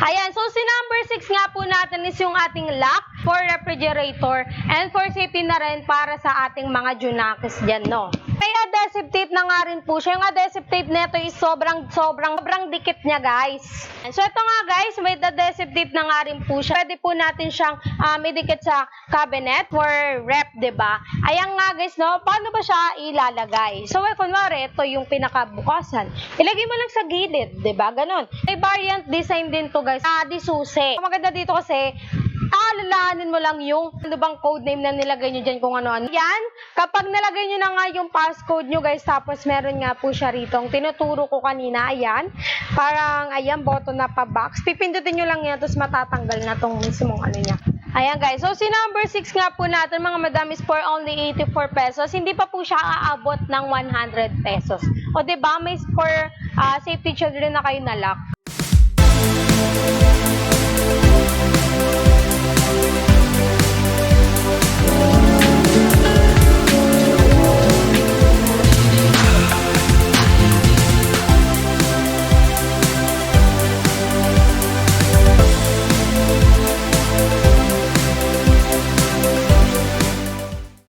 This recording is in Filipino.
Ayan, so si number 6 nga po natin is yung ating lock for refrigerator and for safety na rin para sa ating mga junakis dyan, no? May adhesive tape na nga rin po siya. Yung adhesive tape nito is sobrang dikit niya, guys. So ito nga, guys, may adhesive tape na nga rin po siya. Pwede po natin siyang idikit sa cabinet for rep, diba? Ayan nga, guys, no? Paano ba siya ilalagay? So, kunwari, ito yung pinakabukasan. Ilagay mo lang sa gilid, diba? Ganon. May variant design din to, guys. Di susi. Maganda dito kasi, alalahanin mo lang yung ano bang code name na nilagay nyo dyan kung ano-ano. Yan, kapag nilagay nyo na nga yung passcode nyo, guys, tapos meron nga po siya rito. Ang tinuturo ko kanina, ayan. Parang, ayan, button na pa-box. Pipindutin nyo lang yan, tapos matatanggal na tong mismong ano niya. Ayan, guys. So, si number 6 nga po natin, mga madam, is for only 84 pesos. Hindi pa po siya aabot ng 100 pesos. O, diba, may for safety children na kayo na lock.